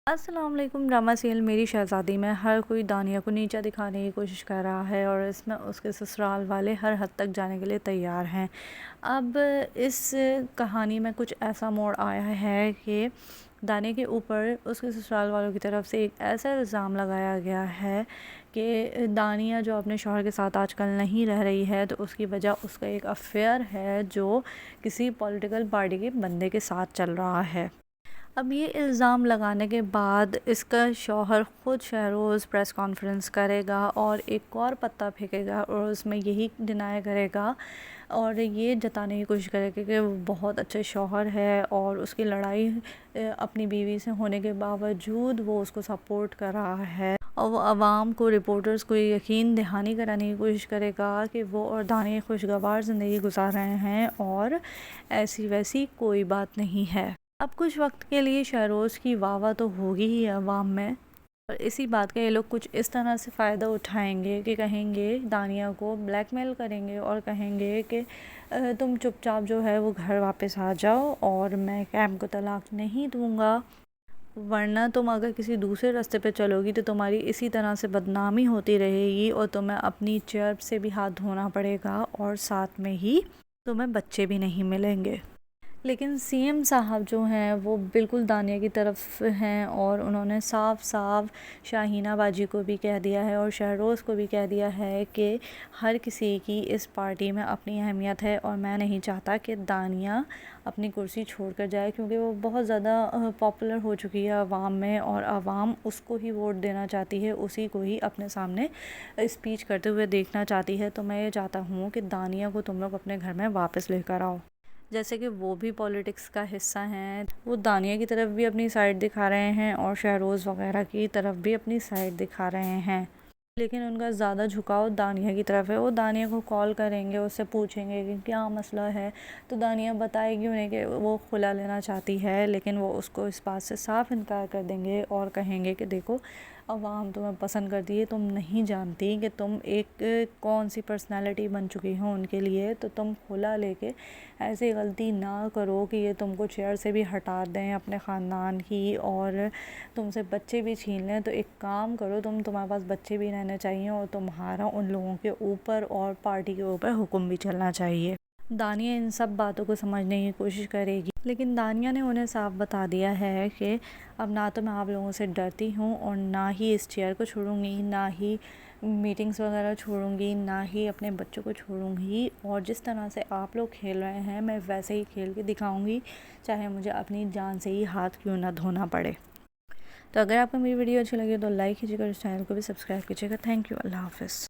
अस्सलाम वालेकुम। Drama serial मेरी शहज़ादी में हर कोई दानिया को नीचा दिखाने की कोशिश कर रहा है और इसमें उसके ससुराल वाले हर हद तक जाने के लिए तैयार हैं। अब इस कहानी में कुछ ऐसा मोड़ आया है कि दानिया के ऊपर उसके ससुराल वालों की तरफ से एक ऐसा इल्ज़ाम लगाया गया है कि दानिया जो अपने शौहर के साथ आजकल नहीं रह रही है तो उसकी वजह उसका एक अफेयर है जो किसी पॉलिटिकल पार्टी के बंदे के साथ चल रहा है। अब ये इल्ज़ाम लगाने के बाद इसका शौहर ख़ुद शहरोज़ प्रेस कॉन्फ्रेंस करेगा और एक और पत्ता फेंकेगा और उसमें यही डिनाई करेगा और ये जताने की कोशिश करेगा कि वो बहुत अच्छे शौहर है और उसकी लड़ाई अपनी बीवी से होने के बावजूद वो उसको सपोर्ट कर रहा है और वो आवाम को, रिपोर्टर्स को ये यकीन दहानी कराने की कोशिश करेगा कि वो और दानिया खुशगवार ज़िंदगी गुजार रहे हैं और ऐसी वैसी कोई बात नहीं है। अब कुछ वक्त के लिए शहरोज़ की वाह तो होगी ही अवाम में, और इसी बात का ये लोग कुछ इस तरह से फ़ायदा उठाएंगे कि कहेंगे, दानिया को ब्लैकमेल करेंगे और कहेंगे कि तुम चुपचाप जो है वो घर वापस आ जाओ और मैं कैम को तलाक नहीं दूंगा, वरना तुम अगर किसी दूसरे रास्ते पे चलोगी तो तुम्हारी इसी तरह से बदनामी होती रहेगी और तुम्हें अपनी चेयर से भी हाथ धोना पड़ेगा और साथ में ही तुम्हें बच्चे भी नहीं मिलेंगे। लेकिन सीएम साहब जो हैं वो बिल्कुल दानिया की तरफ हैं और उन्होंने साफ साफ शाहीना बाजी को भी कह दिया है और शहरोज़ को भी कह दिया है कि हर किसी की इस पार्टी में अपनी अहमियत है और मैं नहीं चाहता कि दानिया अपनी कुर्सी छोड़कर जाए, क्योंकि वो बहुत ज़्यादा पॉपुलर हो चुकी है आवाम में और आवाम उसको ही वोट देना चाहती है, उसी को ही अपने सामने स्पीच करते हुए देखना चाहती है। तो मैं ये चाहता हूँ कि दानिया को तुम लोग अपने घर में वापस लेकर आओ। जैसे कि वो भी पॉलिटिक्स का हिस्सा हैं, वो दानिया की तरफ भी अपनी साइड दिखा रहे हैं और शहरोज़ वगैरह की तरफ भी अपनी साइड दिखा रहे हैं, लेकिन उनका ज़्यादा झुकाव दानिया की तरफ है। वो दानिया को कॉल करेंगे, उससे पूछेंगे कि क्या मसला है, तो दानिया बताएगी उन्हें कि वो खुला लेना चाहती है, लेकिन वो उसको इस बात से साफ इनकार कर देंगे और कहेंगे कि देखो, अवाम तुम्हें पसंद करती है, तुम नहीं जानती कि तुम एक कौन सी पर्सनालिटी बन चुकी हो उनके लिए, तो तुम खुला लेके ऐसी गलती ना करो कि ये तुमको चेयर से भी हटा दें अपने ख़ानदान की और तुमसे बच्चे भी छीन लें। तो एक काम करो, तुम्हारे पास बच्चे भी रहने चाहिए और तुम्हारा उन लोगों के ऊपर और पार्टी के ऊपर हुक्म भी चलना चाहिए। दानिया इन सब बातों को समझने की कोशिश करेगी, लेकिन दानिया ने उन्हें साफ बता दिया है कि अब ना तो मैं आप लोगों से डरती हूँ और ना ही इस चेयर को छोड़ूंगी, ना ही मीटिंग्स वगैरह छोड़ूंगी, ना ही अपने बच्चों को छोड़ूंगी, और जिस तरह से आप लोग खेल रहे हैं मैं वैसे ही खेल के दिखाऊंगी, चाहे मुझे अपनी जान से ही हाथ क्यों ना धोना पड़े। तो अगर आपको मेरी वीडियो अच्छी लगी तो लाइक कीजिएगा और इस चैनल को भी सब्सक्राइब कीजिएगा। Thank you. अल्लाह हाफ़िज़।